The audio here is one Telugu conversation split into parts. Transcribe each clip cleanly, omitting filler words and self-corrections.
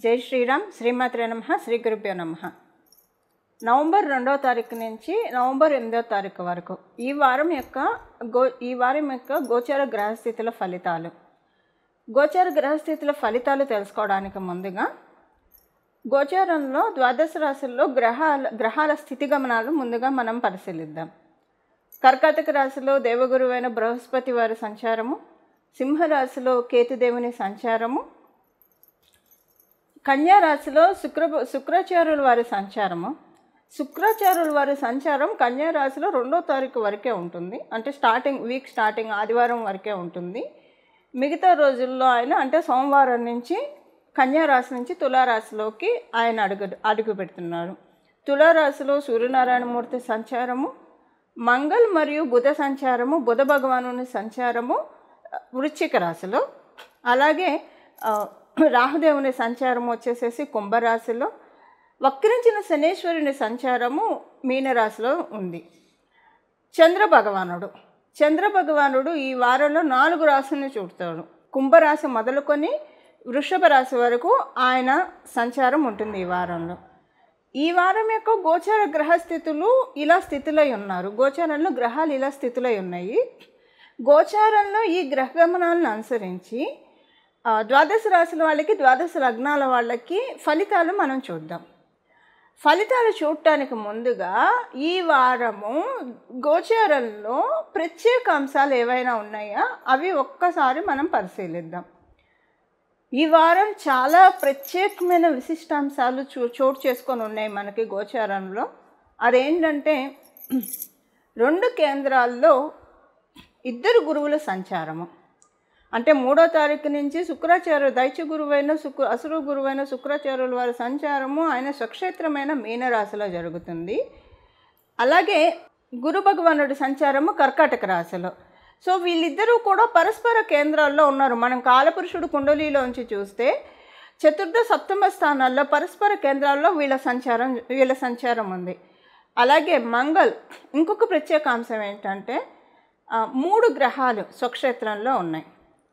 జై శ్రీరామ్. శ్రీమాత్రే నమః. శ్రీ గురుభ్యో నమః. నవంబర్ 2వ తారీఖు నుంచి నవంబర్ 8వ తారీఖు వరకు ఈ వారం యొక్క గోచార గ్రహస్థితుల ఫలితాలు. గోచార గ్రహస్థితుల ఫలితాలు తెలుసుకోవడానికి ముందుగా గోచారంలో ద్వాదశ రాశుల్లో గ్రహాల స్థితిగమనాలు ముందుగా మనం పరిశీలిద్దాం. కర్కాటక రాశిలో దేవగురువైన బృహస్పతి వారి సంచారము, సింహరాశిలో కేతుదేవుని సంచారము, కన్యా రాశిలో శుక్రాచార్యుల వారి సంచారము. శుక్రాచార్యుల వారి సంచారం కన్యా రాశిలో 2వ తారీఖు వరకే ఉంటుంది. అంటే వీక్ స్టార్టింగ్ ఆదివారం వరకే ఉంటుంది. మిగతా రోజుల్లో ఆయన అంటే సోమవారం నుంచి కన్యా రాశి నుంచి తులారాశిలోకి ఆయన అడుగు పెడుతున్నారు. తులారాశిలో సూర్యనారాయణమూర్తి సంచారము, మంగళ్ మరియు బుధ సంచారము, బుధ భగవానుని సంచారము వృశ్చిక రాశిలో, అలాగే రాహుదేవుని సంచారము వచ్చేసేసి కుంభరాశిలో, వక్రించిన శనేశ్వరుని సంచారము మీనరాశిలో ఉంది. చంద్రభగవానుడు ఈ వారంలో 4 రాశులను చూడతాడు. కుంభరాశి మొదలుకొని వృషభ రాశి వరకు ఆయన సంచారం ఉంటుంది ఈ వారంలో. ఈ వారం యొక్క గోచార గ్రహస్థితులు ఇలా స్థితిలో ఉన్నారు. గోచారంలో గ్రహాలు ఇలా స్థితిలో ఉన్నాయి. గోచారంలో ఈ గ్రహగమనాలను అనుసరించి ద్వాదశ రాశుల వాళ్ళకి, ద్వాదశ లగ్నాల వాళ్ళకి ఫలితాలు మనం చూద్దాం. ఫలితాలు చూడటానికి ముందుగా ఈ వారము గోచారంలో ప్రత్యేక అంశాలు ఏవైనా ఉన్నాయా అవి ఒక్కసారి మనం పరిశీలిద్దాం. ఈ వారం చాలా ప్రత్యేకమైన విశిష్టాంశాలు చోటు చేసుకొని ఉన్నాయి మనకి గోచారంలో. అదేంటంటే 2 కేంద్రాల్లో 2 గురువుల సంచారము. అంటే 3వ తారీఖు నుంచి దైత్య గురువైన అసురు గురువైన శుక్రాచార్యుల వారి సంచారము ఆయన స్వక్షేత్రమైన మీనరాశిలో జరుగుతుంది. అలాగే గురు భగవానుడి సంచారము కర్కాటక రాశిలో. సో వీళ్ళిద్దరూ కూడా పరస్పర కేంద్రాల్లో ఉన్నారు. మనం కాలపురుషుడు కుండలిలోంచి చూస్తే చతుర్థ సప్తమ స్థానాల్లో పరస్పర కేంద్రాల్లో వీళ్ళ సంచారం ఉంది. అలాగే మంగళ్ ఇంకొక ప్రత్యేక అంశం ఏంటంటే 3 గ్రహాలు స్వక్షేత్రంలో ఉన్నాయి.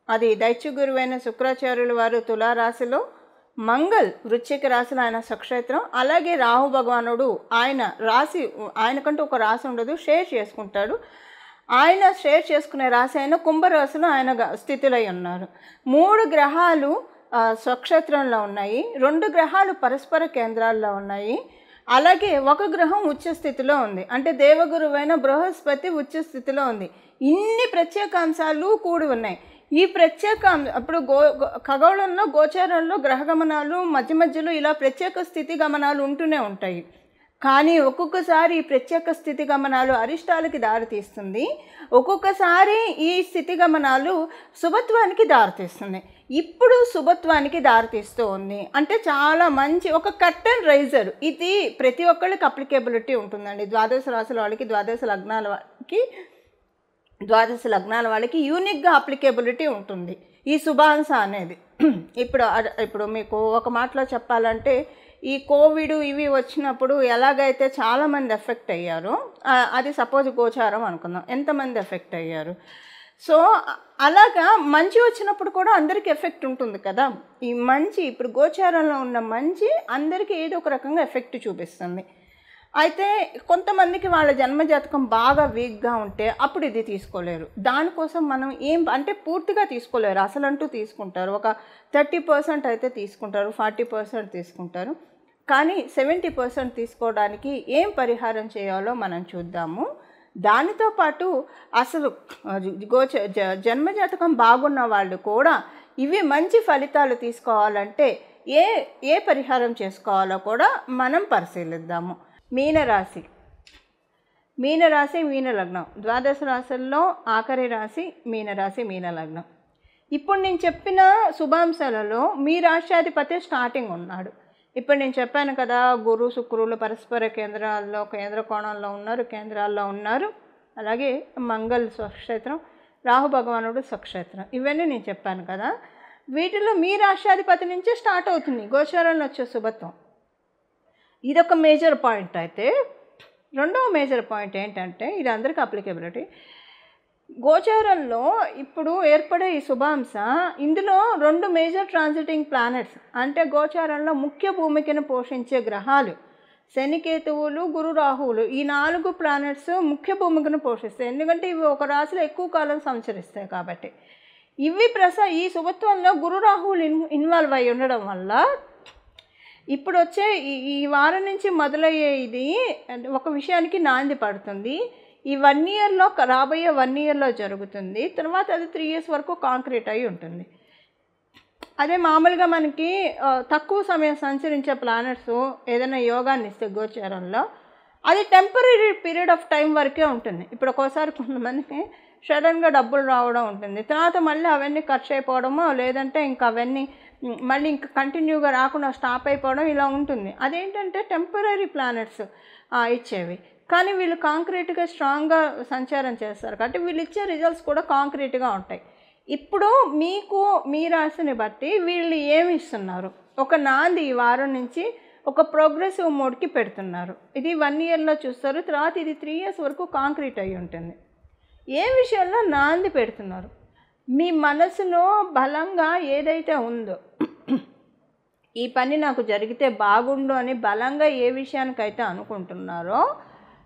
అది దైత్య గురువైన శుక్రాచార్యుల వారు తులారాశిలో, మంగళ్ వృశ్చిక రాశిలో ఆయన స్వక్షేత్రం, అలాగే రాహు భగవానుడు ఆయనకంటూ ఒక రాశి ఉండదు, షేర్ చేసుకుంటాడు. ఆయన షేర్ చేసుకునే రాశి అయిన కుంభరాశిలో ఆయన స్థితిలో ఉన్నారు. 3 గ్రహాలు స్వక్షేత్రంలో ఉన్నాయి, 2 గ్రహాలు పరస్పర కేంద్రాల్లో ఉన్నాయి. అలాగే ఒక గ్రహం ఉచ్చ స్థితిలో ఉంది. అంటే దేవగురువైన బృహస్పతి ఉచ్చ స్థితిలో ఉంది. ఇన్ని ప్రత్యేక అంశాలు కూడి ఉన్నాయి. ఈ ప్రత్యేక అప్పుడు ఖగోళంలో గోచారంలో గ్రహగమనాలు మధ్యలో ఇలా ప్రత్యేక స్థితి గమనాలు ఉంటూనే ఉంటాయి. కానీ ఒక్కొక్కసారి ఈ ప్రత్యేక స్థితి గమనాలు అరిష్టాలకి దారితీస్తుంది, ఒక్కొక్కసారి ఈ స్థితి గమనాలు శుభత్వానికి దారితీస్తుంది. ఇప్పుడు శుభత్వానికి దారితీస్తూ ఉంది. అంటే చాలా మంచి ఒక కర్టన్ రైజర్. ఇది ప్రతి ఒక్కళ్ళకి అప్లికేబిలిటీ ఉంటుందండి. ద్వాదశ రాశుల వాళ్ళకి, ద్వాదశ లగ్నాల వాళ్ళకి యూనిక్గా అప్లికేబిలిటీ ఉంటుంది ఈ శుభాంశ అనేది. ఇప్పుడు మీకు ఒక మాటలో చెప్పాలంటే ఈ కోవిడ్ ఇవి వచ్చినప్పుడు ఎలాగైతే చాలామంది ఎఫెక్ట్ అయ్యారో, అది సపోజ్ గోచారం అనుకుందాం, ఎంతమంది ఎఫెక్ట్ అయ్యారు. సో అలాగా మంచి వచ్చినప్పుడు కూడా అందరికీ ఎఫెక్ట్ ఉంటుంది కదా. ఈ మంచి ఇప్పుడు గోచారంలో ఉన్న మంచి అందరికీ ఏదో ఒక రకంగా ఎఫెక్ట్ చూపిస్తుంది. అయితే కొంతమందికి వాళ్ళ జన్మజాతకం బాగా వీక్గా ఉంటే అప్పుడు ఇది తీసుకోలేరు. దానికోసం మనం అంటే పూర్తిగా తీసుకోలేరు, అసలంటూ తీసుకుంటారు. ఒక 30% అయితే తీసుకుంటారు, 40% తీసుకుంటారు. కానీ 70% తీసుకోవడానికి ఏం పరిహారం చేయాలో మనం చూద్దాము. దానితో పాటు అసలు జన్మజాతకం బాగున్న వాళ్ళు కూడా ఇవి మంచి ఫలితాలు తీసుకోవాలంటే ఏ పరిహారం చేసుకోవాలో కూడా మనం పరిశీలిద్దాము. మీనరాశి, మీనలగ్నం. ద్వాదశ రాశుల్లో ఆఖరి రాశి మీనరాశి, మీనలగ్నం. ఇప్పుడు నేను చెప్పిన శుభాంశాలలో మీ రాష్ట్రాధిపతి స్టార్టింగ్ ఉన్నాడు. ఇప్పుడు నేను చెప్పాను కదా, గురు శుక్రులు పరస్పర కేంద్ర కేంద్రాల్లో ఉన్నారు. అలాగే మంగళ్ స్వక్షేత్రం, రాహు భగవానుడు స్వక్షేత్రం, ఇవన్నీ నేను చెప్పాను కదా. వీటిలో మీ రాష్ట్రాధిపతి నుంచే స్టార్ట్ అవుతుంది గోచారంలో వచ్చే శుభత్వం. ఇదొక మేజర్ పాయింట్. అయితే 2వ మేజర్ పాయింట్ ఏంటంటే ఇది అందరికీ అప్లికేబిలిటీ. గోచారంలో ఇప్పుడు ఏర్పడే ఈ శుభాంశ ఇందులో 2 మేజర్ ట్రాన్సిటింగ్ ప్లానెట్స్ అంటే గోచారంలో ముఖ్య భూమికను పోషించే గ్రహాలు శనికేతువులు గురు రాహువులు ఈ 4 ప్లానెట్స్ ముఖ్య భూమికను పోషిస్తాయి. ఎందుకంటే ఇవి ఒక రాశిలో ఎక్కువ కాలం సంచరిస్తాయి కాబట్టి. ఇవి ఈ శుభత్వంలో గురు రాహువులు ఇన్వాల్వ్ అయి ఉండడం వల్ల ఇప్పుడు వచ్చే ఈ వారం నుంచి మొదలయ్యే ఇది ఒక విషయానికి నాంది పడుతుంది. ఈ 1 ఇయర్లో రాబోయే 1 ఇయర్లో జరుగుతుంది. తర్వాత అది 3 ఇయర్స్ వరకు కాంక్రీట్ అయి ఉంటుంది. అదే మామూలుగా మనకి తక్కువ సమయం సంచరించే ప్లానెట్స్ ఏదైనా యోగాన్ని ఇస్తే గోచారంలో అది టెంపరీ పీరియడ్ ఆఫ్ టైం వరకే ఉంటుంది. ఇప్పుడు ఒక్కోసారి కొంతమందికి సడన్గా డబ్బులు రావడం ఉంటుంది, తర్వాత మళ్ళీ అవన్నీ ఖర్చు అయిపోవడమో లేదంటే ఇంకా అవన్నీ మళ్ళీ ఇంకా కంటిన్యూగా రాకుండా స్టాప్ అయిపోవడం ఇలా ఉంటుంది. అదేంటంటే టెంపరీ ప్లానెట్స్ ఇచ్చేవి. కానీ వీళ్ళు కాంక్రీట్గా స్ట్రాంగ్గా సంచారం చేస్తారు కాబట్టి వీళ్ళు ఇచ్చే రిజల్ట్స్ కూడా కాంక్రీట్గా ఉంటాయి. ఇప్పుడు మీకు మీ రాశిని బట్టి వీళ్ళు ఏమి ఇస్తున్నారు, ఒక నాంది ఈ వారం నుంచి ఒక ప్రోగ్రెసివ్ మోడ్కి పెడుతున్నారు. ఇది 1 ఇయర్లో చూస్తారు, తర్వాత ఇది 3 ఇయర్స్ వరకు కాంక్రీట్ అయి ఉంటుంది. ఏ విషయంలో నాంది పెడుతున్నారు, మీ మనసులో బలంగా ఏదైతే ఉందో ఈ పని నాకు జరిగితే బాగుండు అని బలంగా ఏ విషయానికైతే అనుకుంటున్నారో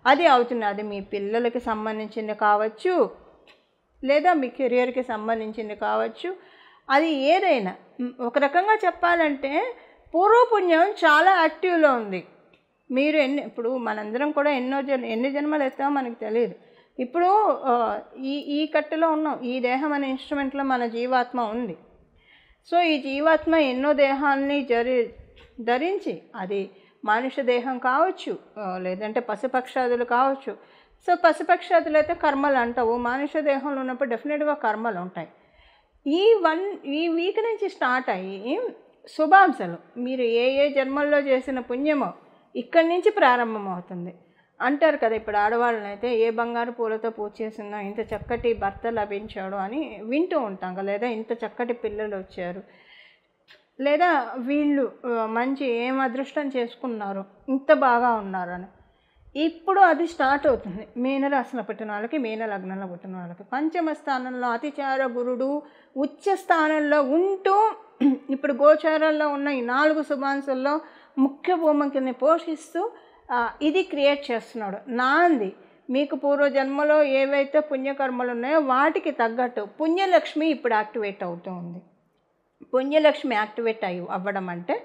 అది అవుతుంది. అది మీ పిల్లలకి సంబంధించింది కావచ్చు, లేదా మీ కెరియర్కి సంబంధించింది కావచ్చు, అది ఏదైనా. ఒక రకంగా చెప్పాలంటే పూర్వపుణ్యం చాలా యాక్టివ్లో ఉంది. మీరు ఇప్పుడు మనందరం కూడా ఎన్ని జన్మలు ఎత్తామో మనకు తెలియదు. ఇప్పుడు ఈ కట్టెలో ఉన్నాం, ఈ దేహం అనే ఇన్స్ట్రుమెంట్లో మన జీవాత్మ ఉంది. సో ఈ జీవాత్మ ఎన్నో దేహాన్ని ధరించి, అది మనుష్య దేహం కావచ్చు, లేదంటే పశుపక్షాదులు కావచ్చు. సో పశుపక్షాదులు అయితే కర్మలు అంటావు, మనుష్య దేహంలో ఉన్నప్పుడు డెఫినెట్గా కర్మలు ఉంటాయి. ఈ వీక్ నుంచి స్టార్ట్ అయ్యి శుభాంశాలు మీరు ఏ జన్మల్లో చేసిన పుణ్యమో ఇక్కడి నుంచి ప్రారంభమవుతుంది అంటారు కదా. ఇప్పుడు ఆడవాళ్ళనైతే ఏ బంగారు పూలతో పూజ చేసిందో ఇంత చక్కటి భర్త లభించాడు అని వింటూ ఉంటాం కదా, లేదా ఇంత చక్కటి పిల్లలు వచ్చారు, లేదా వీళ్ళు మంచి ఏం అదృష్టం చేసుకున్నారు, ఇంత బాగా ఉన్నారని. ఇప్పుడు అది స్టార్ట్ అవుతుంది మీనరాశిలో పుట్టిన వాళ్ళకి, మీన లగ్నంలో పుట్టిన వాళ్ళకి. పంచమ స్థానంలో అతిచార గురుడు ఉచ్చ స్థానంలో ఉంటూ ఇప్పుడు గోచారంలో ఉన్న ఈ 4 శుభాంశాల్లో ముఖ్య భూమికని పోషిస్తూ ఇది క్రియేట్ చేస్తున్నాడు. నాంది మీకు పూర్వజన్మలో ఏవైతే పుణ్యకర్మలు ఉన్నాయో వాటికి తగ్గట్టు పుణ్యలక్ష్మి ఇప్పుడు యాక్టివేట్ అవుతూ ఉంది. పుణ్యలక్ష్మి యాక్టివేట్ అవ్వడం అంటే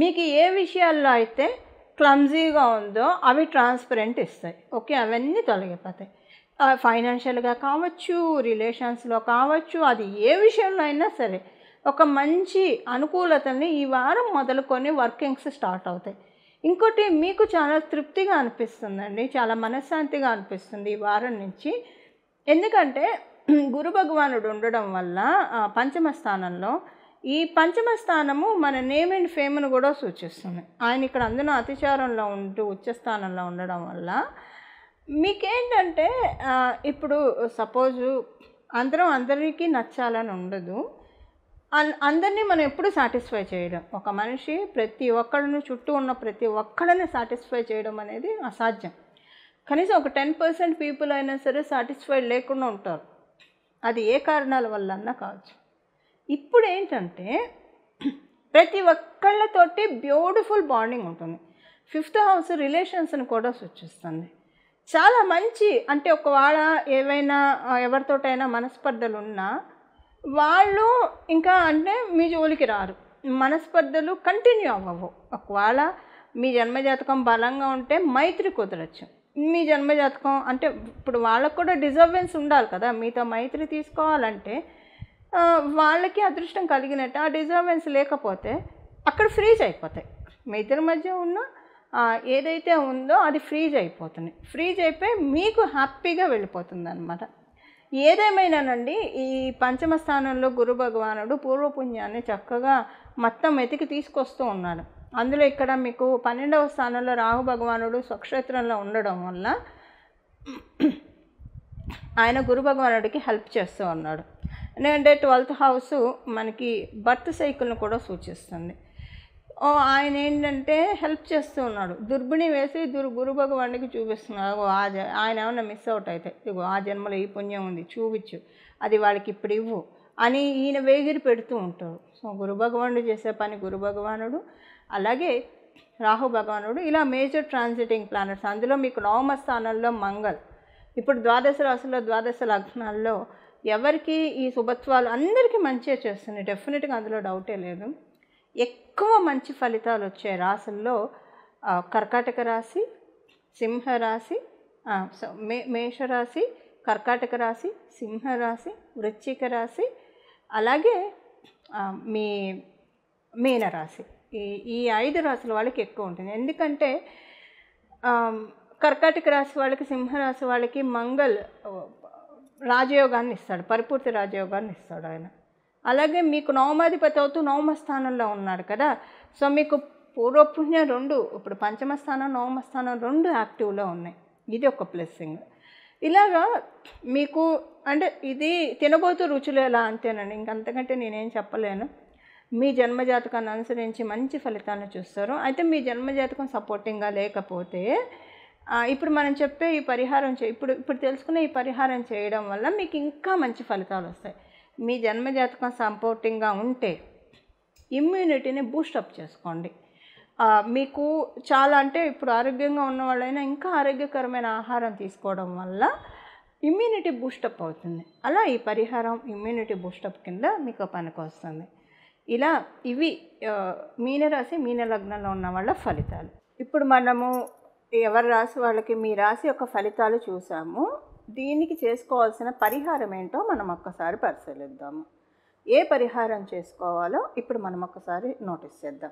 మీకు ఏ విషయాల్లో అయితే క్లమ్జీగా ఉందో అవి ట్రాన్స్పరెంట్ ఇస్తాయి. ఓకే, అవన్నీ తొలగిపోతాయి. ఫైనాన్షియల్గా కావచ్చు, రిలేషన్స్లో కావచ్చు, అది ఏ విషయంలో అయినా సరే ఒక మంచి అనుకూలతని ఈ వారం మొదలుకొని వర్కింగ్స్ స్టార్ట్ అవుతాయి. ఇంకోటి మీకు చాలా తృప్తిగా అనిపిస్తుందండి, చాలా మనశ్శాంతిగా అనిపిస్తుంది ఈ వారం నుంచి. ఎందుకంటే గురు భగవానుడు ఉండడం వల్ల పంచమ స్థానంలో, ఈ పంచమ స్థానము మన నేమ్ అండ్ ఫేమ్ను కూడా సూచిస్తుంది. ఆయన ఇక్కడ అందులో అతిచారంలో ఉంటూ ఉచ్చస్థానంలో ఉండడం వల్ల మీకేంటంటే ఇప్పుడు సపోజు అందరికీ నచ్చాలని ఉండదు, అందరినీ మనం ఎప్పుడు సాటిస్ఫై చేయడం. ఒక మనిషి ప్రతి ఒక్కళ్ళని చుట్టూ ఉన్న ప్రతి ఒక్కళ్ళని సాటిస్ఫై చేయడం అనేది అసాధ్యం. కనీసం ఒక 10% పీపుల్ అయినా సరే సాటిస్ఫైడ్ లేకుండా ఉంటారు, అది ఏ కారణాల వల్ల అన్నా కావచ్చు. ఇప్పుడు ఏంటంటే ప్రతి ఒక్కళ్ళతోటి బ్యూటిఫుల్ బాండింగ్ ఉంటుంది. 5th హౌస్ రిలేషన్స్ని కూడా సూచిస్తుంది. చాలా మంచి, అంటే ఒకవేళ ఏవైనా ఎవరితోటైనా మనస్పర్ధలు ఉన్నా వాళ్ళు ఇంకా అంటే మీ జోలికి రారు, మనస్పర్ధలు కంటిన్యూ అవ్వవు. ఒకవేళ మీ జన్మజాతకం బలంగా ఉంటే మైత్రి కుదరచ్చు. మీ జన్మజాతకం అంటే ఇప్పుడు వాళ్ళకు కూడా డిజర్వెన్స్ ఉండాలి కదా, మీతో మైత్రి తీసుకోవాలంటే వాళ్ళకి అదృష్టం కలిగినట్టు. ఆ డిజర్వెన్స్ లేకపోతే అక్కడ ఫ్రీజ్ అయిపోతాయి. మీ ఇద్దరి మధ్య ఉన్న ఏదైతే ఉందో అది ఫ్రీజ్ అయిపోతుంది. ఫ్రీజ్ అయిపోయి మీకు హ్యాపీగా వెళ్ళిపోతుంది అన్నమాట. ఏదేమైనానండి ఈ పంచమ స్థానంలో గురు భగవానుడు పూర్వపుణ్యాన్ని చక్కగా మొత్తం వెతికి తీసుకొస్తూ ఉన్నాడు. అందులో ఇక్కడ మీకు 12వ స్థానంలో రాహు భగవానుడు స్వక్షేత్రంలో ఉండడం వల్ల ఆయన గురు భగవానుడికి హెల్ప్ చేస్తూ ఉన్నాడు. ఎందుకంటే 12th హౌస్ మనకి బర్త్ సైకిల్ను కూడా సూచిస్తుంది. ఆయన ఏంటంటే హెల్ప్ చేస్తూ ఉన్నాడు. దుర్బిణి వేసి గురు భగవానుడికి చూపిస్తున్నాడు. ఆయన ఏమన్నా మిస్ అవుట్ అయితే, ఇగో ఆ జన్మలో ఈ పుణ్యం ఉంది చూపించు, అది వాళ్ళకి ఇప్పుడు ఇవ్వు అని ఈయన వేగిరి పెడుతూ ఉంటాడు. సో గురు భగవానుడు చేసే పని గురు భగవానుడు, అలాగే రాహు భగవానుడు, ఇలా మేజర్ ట్రాన్సిటింగ్ ప్లానెట్స్. అందులో మీకు నవమ స్థానంలో మంగళ్. ఇప్పుడు ద్వాదశ రాశుల్లో ద్వాదశ లగ్నాల్లో ఎవరికి ఈ శుభత్వాలు అందరికీ మంచిగా చేస్తుంది, డెఫినెట్గా అందులో డౌటే లేదు. ఎక్కువ మంచి ఫలితాలు వచ్చే రాశుల్లో కర్కాటక రాశి, సింహరాశి, మేషరాశి, కర్కాటక రాశి, సింహరాశి, వృశ్చిక రాశి, అలాగే మీ మీనరాశి. ఈ 5 రాశుల వాళ్ళకి ఎక్కువ ఉంటుంది. ఎందుకంటే కర్కాటక రాశి వాళ్ళకి, సింహరాశి వాళ్ళకి మంగళ్ రాజయోగాన్ని ఇస్తాడు, పరిపూర్తి రాజయోగాన్ని ఇస్తాడు ఆయన. అలాగే మీకు నవమాధిపతి అవుతూ నవమ స్థానంలో ఉన్నాడు కదా, సో మీకు పూర్వపుణ్యం 2, ఇప్పుడు పంచమ స్థానం నవమ స్థానం 2 యాక్టివ్లో ఉన్నాయి. ఇది ఒక ప్లస్సింగ్. ఇలాగా మీకు అంటే ఇది తినబోతూ రుచులు ఎలా అంతేనండి, ఇంకంతకంటే నేనేం చెప్పలేను. మీ జన్మజాతకాన్ని అనుసరించి మంచి ఫలితాలను చూస్తారు. అయితే మీ జన్మజాతకం సపోర్టింగ్గా లేకపోతే ఇప్పుడు మనం చెప్పే ఈ పరిహారం ఇప్పుడు తెలుసుకునే ఈ పరిహారం చేయడం వల్ల మీకు ఇంకా మంచి ఫలితాలు వస్తాయి. మీ జన్మజాతకం సపోర్టింగ్గా ఉంటే ఇమ్యూనిటీని బూస్టప్ చేసుకోండి. మీకు చాలా అంటే ఇప్పుడు ఆరోగ్యంగా ఉన్న వాళ్ళైనా ఇంకా ఆరోగ్యకరమైన ఆహారం తీసుకోవడం వల్ల ఇమ్యూనిటీ బూస్టప్ అవుతుంది. అలా ఈ పరిహారం ఇమ్యూనిటీ బూస్టప్ కింద మీకు పనికి వస్తుంది. ఇలా ఇవి మీనరాశి, మీన లగ్నంలో ఉన్న వాళ్ళ ఫలితాలు. ఇప్పుడు మనము ఎవరి రాశి వాళ్ళకి మీ రాశి యొక్క ఫలితాలు చూసాము. దీనికి చేసుకోవాల్సిన పరిహారం ఏంటో మనం ఒక్కసారి పరిశీలిద్దాము. ఏ పరిహారం చేసుకోవాలో ఇప్పుడు మనం ఒక్కసారి నోటీస్ చేద్దాం.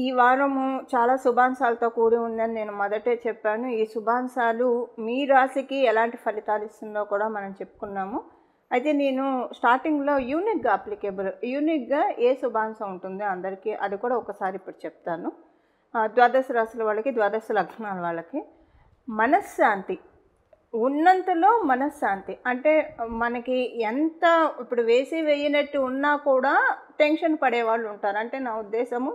ఈ వారము చాలా శుభాంశాలతో కూడి ఉందని నేను మొదటే చెప్పాను. ఈ శుభాంశాలు మీ రాశికి ఎలాంటి ఫలితాలు ఇస్తుందో కూడా మనం చెప్పుకున్నాము. అయితే నేను స్టార్టింగ్లో యూనిక్గా ఏ శుభాంశం ఉంటుందో అందరికీ అది కూడా ఒకసారి ఇప్పుడు చెప్తాను. ద్వాదశ రాశుల వాళ్ళకి, ద్వాదశ లగ్నాల వాళ్ళకి మనశ్శాంతి, ఉన్నంతలో మనశ్శాంతి. అంటే మనకి ఎంత ఇప్పుడు వేయనట్టు ఉన్నా కూడా టెన్షన్ పడేవాళ్ళు ఉంటారు. అంటే నా ఉద్దేశము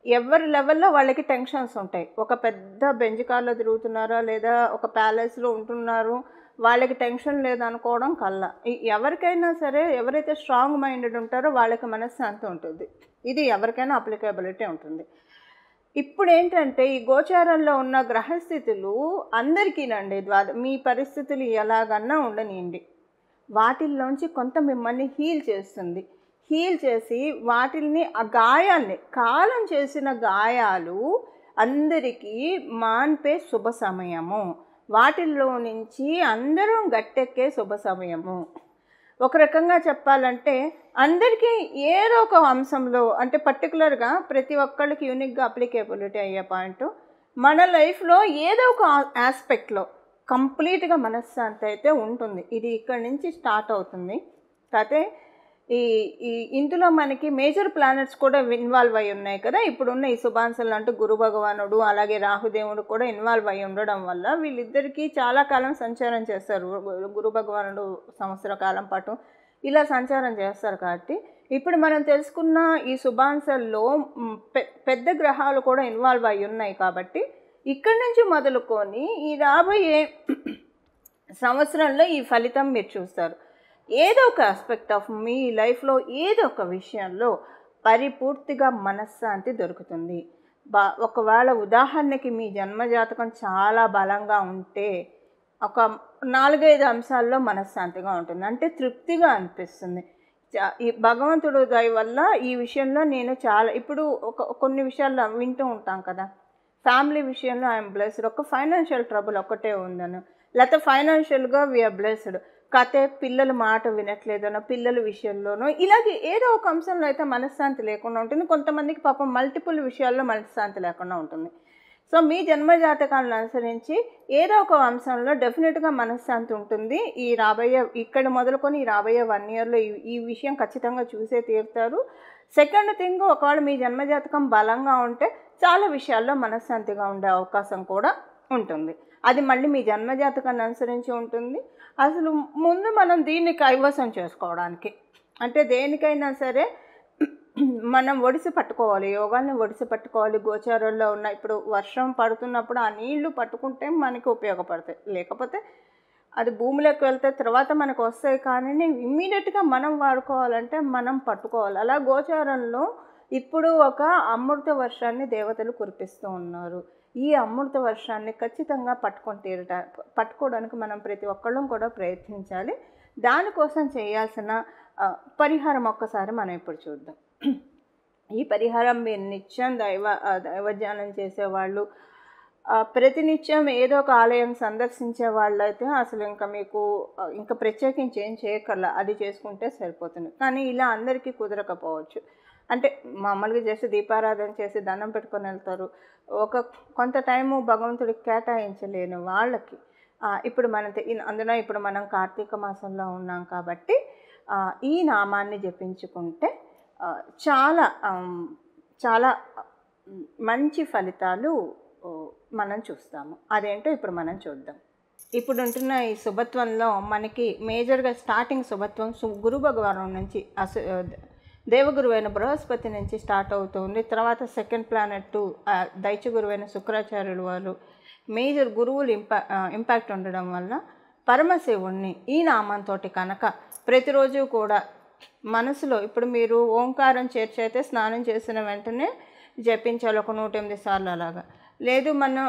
ఎవరి లెవెల్లో వాళ్ళకి టెన్షన్స్ ఉంటాయి. ఒక పెద్ద బెంజ్ కార్లో తిరుగుతున్నారా లేదా ఒక ప్యాలెస్లో ఉంటున్నారు, వాళ్ళకి టెన్షన్ లేదనుకోవడం కల్లా. ఎవరికైనా సరే, ఎవరైతే స్ట్రాంగ్ మైండెడ్ ఉంటారో వాళ్ళకి మనశ్శాంతి ఉంటుంది. ఇది ఎవరికైనా అప్లికేబిలిటీ ఉంటుంది. ఇప్పుడు ఏంటంటే ఈ గోచారంలో ఉన్న గ్రహస్థితులు అందరికీనండి, మీ పరిస్థితులు ఎలాగన్నా ఉండనియండి, వాటిల్లోంచి కొంత మిమ్మల్ని హీల్ చేస్తుంది. హీల్ చేసి వాటిల్ని ఆ గాయాల్ని, కాలం చేసిన గాయాలు అందరికీ మాన్పే శుభ సమయము. వాటిల్లో నుంచి అందరం గట్టెక్కే శుభ సమయము. ఒక రకంగా చెప్పాలంటే అందరికీ ఏదో ఒక అంశంలో, అంటే పర్టికులర్గా ప్రతి ఒక్కళ్ళకి యూనిక్గా అప్లికేబిలిటీ అయ్యే పాయింట్, మన లైఫ్లో ఏదో ఒక ఆస్పెక్ట్లో కంప్లీట్గా మనశ్శాంతి అయితే ఉంటుంది. ఇది ఇక్కడి నుంచి స్టార్ట్ అవుతుంది. కాకపోతే ఇందులో మనకి మేజర్ ప్లానెట్స్ కూడా ఇన్వాల్వ్ అయి ఉన్నాయి కదా. ఇప్పుడున్న ఈ శుభాంశాలు అంటూ గురు భగవానుడు అలాగే రాహుదేవుడు కూడా ఇన్వాల్వ్ అయి ఉండడం వల్ల వీళ్ళిద్దరికీ చాలా కాలం సంచారం చేస్తారు. గురు భగవానుడు సంవత్సర కాలం పాటు ఇలా సంచారం చేస్తారు. కాబట్టి ఇప్పుడు మనం తెలుసుకున్న ఈ శుభాంశాల్లో పెద్ద గ్రహాలు కూడా ఇన్వాల్వ్ అయి ఉన్నాయి. కాబట్టి ఇక్కడి నుంచి మొదలుకొని ఈ రాబోయే సంవత్సరంలో ఈ ఫలితం మీరు చూస్తారు. ఏదో ఒక ఆస్పెక్ట్ ఆఫ్ మీ లైఫ్లో ఏదో ఒక విషయంలో పరిపూర్తిగా మనశ్శాంతి దొరుకుతుంది. ఒకవేళ ఉదాహరణకి మీ జన్మజాతకం చాలా బలంగా ఉంటే ఒక 4-5 అంశాల్లో మనశ్శాంతిగా ఉంటుంది, అంటే తృప్తిగా అనిపిస్తుంది. ఈ భగవంతుడు దయ వల్ల ఈ విషయంలో నేను చాలా ఇప్పుడు కొన్ని విషయాల్లో వింటూ ఉంటాం కదా, ఫ్యామిలీ విషయంలో ఐఎమ్ బ్లెస్డ్, ఒక ఫైనాన్షియల్ ట్రబుల్ ఒక్కటే ఉందను, లేకపోతే ఫైనాన్షియల్గా వీఆర్ బ్లెస్డ్, కాకపోతే పిల్లల మాట వినట్లేదనో, పిల్లల విషయంలోనో ఇలాగే ఏదో ఒక అంశంలో అయితే మనశ్శాంతి లేకుండా ఉంటుంది. కొంతమందికి పాపం మల్టిపుల్ విషయాల్లో మనశ్శాంతి లేకుండా ఉంటుంది. సో మీ జన్మజాతకాలను అనుసరించి ఏదో ఒక అంశంలో డెఫినెట్గా మనశ్శాంతి ఉంటుంది. ఇక్కడ మొదలుకొని ఈ రాబోయే 1 ఇయర్లో ఈ విషయం ఖచ్చితంగా చూసే తీరుతారు. సెకండ్ థింగ్, ఒకవేళ మీ జన్మజాతకం బలంగా ఉంటే చాలా విషయాల్లో మనశ్శాంతిగా ఉండే అవకాశం కూడా ఉంటుంది. అది మళ్ళీ మీ జన్మజాతకాన్ని అనుసరించి ఉంటుంది. అసలు ముందు మనం దీన్ని కైవసం చేసుకోవడానికి, అంటే దేనికైనా సరే మనం ఒడిసి పట్టుకోవాలి, యోగాల్ని ఒడిసి పట్టుకోవాలి. గోచారంలో ఉన్న ఇప్పుడు వర్షం పడుతున్నప్పుడు ఆ నీళ్లు పట్టుకుంటే మనకి ఉపయోగపడతాయి, లేకపోతే అది భూమిలోకి వెళ్తే తర్వాత మనకు వస్తాయి. కానీ ఇమ్మీడియట్గా మనం వాడుకోవాలంటే మనం పట్టుకోవాలి. అలా గోచారంలో ఇప్పుడు ఒక అమృత వర్షాన్ని దేవతలు కురిపిస్తూ ఉన్నారు. ఈ అమృత వర్షాన్ని ఖచ్చితంగా పట్టుకోవడానికి మనం ప్రతి ఒక్కళ్ళం కూడా ప్రయత్నించాలి. దానికోసం చేయాల్సిన పరిహారం ఒక్కసారి మనం ఇప్పుడు చూద్దాం. ఈ పరిహారం మీరు నిత్యం దైవధ్యానం చేసేవాళ్ళు, ప్రతినిత్యం ఏదో ఒక ఆలయం సందర్శించే వాళ్ళైతే అసలు ఇంకా మీకు ఇంకా ప్రత్యేకించి ఏం చేయక్కర్లా, అది చేసుకుంటే సరిపోతుంది. కానీ ఇలా అందరికీ కుదరకపోవచ్చు. అంటే మామూలుగా చేసి దీపారాధన చేసి దండం పెట్టుకొని వెళ్తారు. కొంత టైము భగవంతుడికి కేటాయించలేని వాళ్ళకి ఇప్పుడు అందులో ఇప్పుడు మనం కార్తీక మాసంలో ఉన్నాం కాబట్టి ఈ నామాన్ని జపించుకుంటే చాలా చాలా మంచి ఫలితాలు మనం చూస్తాము. అదేంటో ఇప్పుడు మనం చూద్దాం. ఇప్పుడు ఉంటున్న ఈ శుభత్వంలో మనకి మేజర్గా స్టార్టింగ్ శుభత్వం గురు భగవాను నుంచి దేవగురువైన బృహస్పతి నుంచి స్టార్ట్ అవుతుంది. తర్వాత సెకండ్ ప్లానెట్ దైత్య గురువైన శుక్రాచార్యులు వారు మేజర్ గురువులు ఇంపాక్ట్ ఉండడం వల్ల పరమశివుణ్ణి ఈ నామంతో కనుక ప్రతిరోజు కూడా మనసులో ఇప్పుడు మీరు ఓంకారం చేర్చైతే స్నానం చేసిన వెంటనే జపించాలి ఒక 108 సార్లు అలాగా. లేదు మనం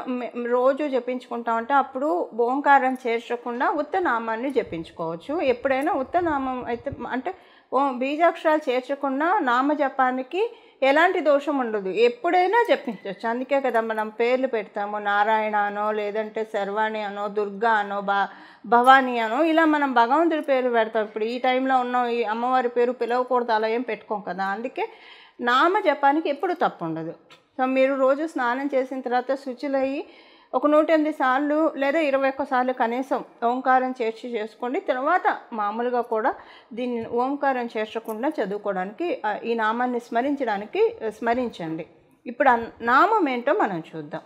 రోజు జపించుకుంటామంటే అప్పుడు ఓంకారం చేర్చకుండా ఉత్తనామాన్ని జపించుకోవచ్చు. ఎప్పుడైనా ఉత్తనామం అయితే అంటే బీజాక్షరాలు చేర్చకుండా నామజపానికి ఎలాంటి దోషం ఉండదు, ఎప్పుడైనా జపించవచ్చు. అందుకే కదా మనం పేర్లు పెడతాము, నారాయణ అనో లేదంటే శర్వాణి అనో దుర్గా అనో భవానీ అనో ఇలా మనం భగవంతుడి పేరు పెడతాం. ఇప్పుడు ఈ టైంలో ఉన్న ఈ అమ్మవారి పేరు పిలవకూడదు అలా ఏం పెట్టుకోం కదా. అందుకే నామజపానికి ఎప్పుడు తప్పు ఉండదు. సో మీరు రోజు స్నానం చేసిన తర్వాత శుచులయ్యి ఒక 108 సార్లు లేదా 21 సార్లు కనీసం ఓంకారం చేర్చి చేసుకోండి. తర్వాత మామూలుగా కూడా దీన్ని ఓంకారం చేర్చకుండా చదువుకోవడానికి ఈ నామాన్ని స్మరించండి. ఇప్పుడు ఆ నామం ఏంటో మనం చూద్దాం.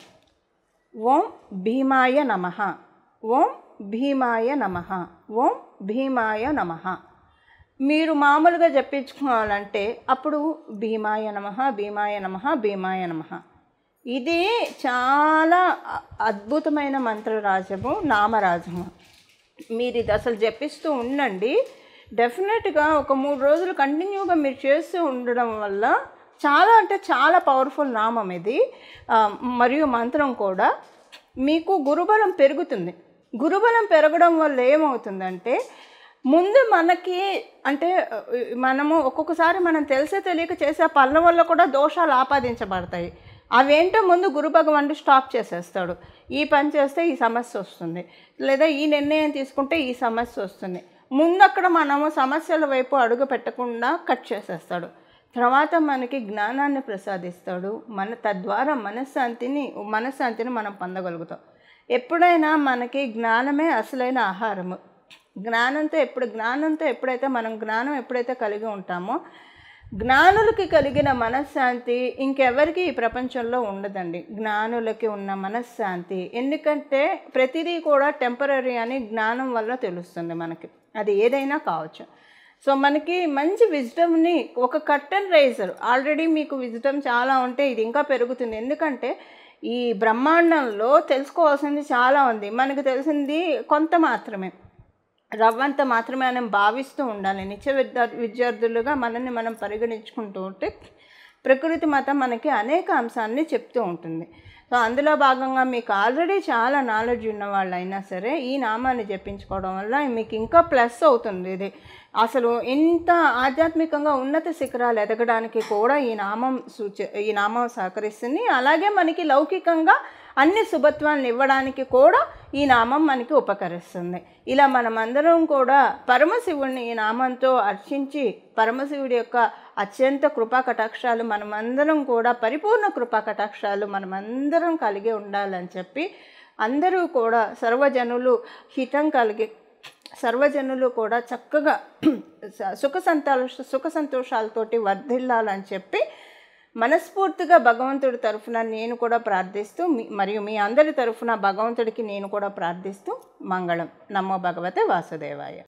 ఓం భీమాయ నమః, ఓం భీమాయ నమః, ఓం భీమాయ నమః. మీరు మామూలుగా జపించుకోవాలంటే అప్పుడు భీమాయ నమః, భీమాయ నమః, భీమాయ నమః. ఇది చాలా అద్భుతమైన మంత్రరాజము, నామరాజము. మీరు ఇది అసలు జపిస్తూ ఉండండి. డెఫినెట్గా ఒక 3 రోజులు కంటిన్యూగా మీరు చేస్తూ ఉండడం వల్ల చాలా అంటే చాలా పవర్ఫుల్ నామం ఇది. మరియు మంత్రం కూడా మీకు గురుబలం పెరుగుతుంది. గురుబలం పెరగడం వల్ల ఏమవుతుందంటే ముందు మనకి అంటే మనము ఒక్కొక్కసారి మనం తెలిసే తెలియక చేసే పనుల వల్ల కూడా దోషాలు ఆపాదించబడతాయి. అవేంటో ముందు గురు భగవానుడు స్టాప్ చేసేస్తాడు. ఈ పని చేస్తే ఈ సమస్య వస్తుంది, లేదా ఈ నిర్ణయం తీసుకుంటే ఈ సమస్య వస్తుంది. ముందు అక్కడ మనము సమస్యల వైపు అడుగు పెట్టకుండా కట్ చేసేస్తాడు. తర్వాత మనకి జ్ఞానాన్ని ప్రసాదిస్తాడు. తద్వారా మనశ్శాంతిని మనం పొందగలుగుతాం. ఎప్పుడైనా మనకి జ్ఞానమే అసలైన ఆహారము. జ్ఞానంతో ఎప్పుడైతే మనం జ్ఞానం ఎప్పుడైతే కలిగి ఉంటామో జ్ఞానులకి కలిగిన మనశ్శాంతి ఇంకెవరికి ఈ ప్రపంచంలో ఉండదండి. జ్ఞానులకి ఉన్న మనశ్శాంతి, ఎందుకంటే ప్రతిదీ కూడా టెంపరరీ అని జ్ఞానం వల్ల తెలుస్తుంది మనకి, అది ఏదైనా కావచ్చు. సో మనకి మంచి విజ్డమ్ని ఒక కర్టన్ రైజర్, ఆల్రెడీ మీకు విజ్డమ్ చాలా ఉంటే ఇది ఇంకా పెరుగుతుంది. ఎందుకంటే ఈ బ్రహ్మాండంలో తెలుసుకోవాల్సింది చాలా ఉంది, మనకు తెలిసింది కొంత మాత్రమే, రవ్వంత మాత్రమే మనం భావిస్తూ ఉండాలి. నిత్య విద్యార్థులుగా మనల్ని మనం పరిగణించుకుంటూ ఉంటే ప్రకృతి మాత మనకి అనేక అంశాన్ని చెప్తూ ఉంటుంది. సో అందులో భాగంగా మీకు ఆల్రెడీ చాలా నాలెడ్జ్ ఉన్న వాళ్ళు అయినా సరే ఈ నామాన్ని జపించుకోవడం వల్ల మీకు ఇంకా ప్లస్ అవుతుంది. ఇది అసలు ఇంత ఆధ్యాత్మికంగా ఉన్నత శిఖరాలు ఎదగడానికి కూడా ఈ నామం సహకరిస్తుంది. అలాగే మనకి లౌకికంగా అన్ని శుభత్వాలను ఇవ్వడానికి కూడా ఈ నామం మనకి ఉపకరిస్తుంది. ఇలా మనమందరం కూడా పరమశివుడిని ఈ నామంతో అర్చించి పరమశివుడి యొక్క అత్యంత కృపా కటాక్షాలు మనమందరం కూడా పరిపూర్ణ కృపా కటాక్షాలు మనమందరం కలిగి ఉండాలని చెప్పి అందరూ కూడా సర్వజనులు కూడా చక్కగా సుఖ సంతోషాలతోటి వర్ధిల్లాలని చెప్పి మనస్ఫూర్తిగా భగవంతుడి తరఫున నేను కూడా ప్రార్థిస్తూ మరియు మీ అందరి తరఫున భగవంతుడికి నేను కూడా ప్రార్థిస్తూ మంగళం. నమో భగవతే వాసుదేవాయ.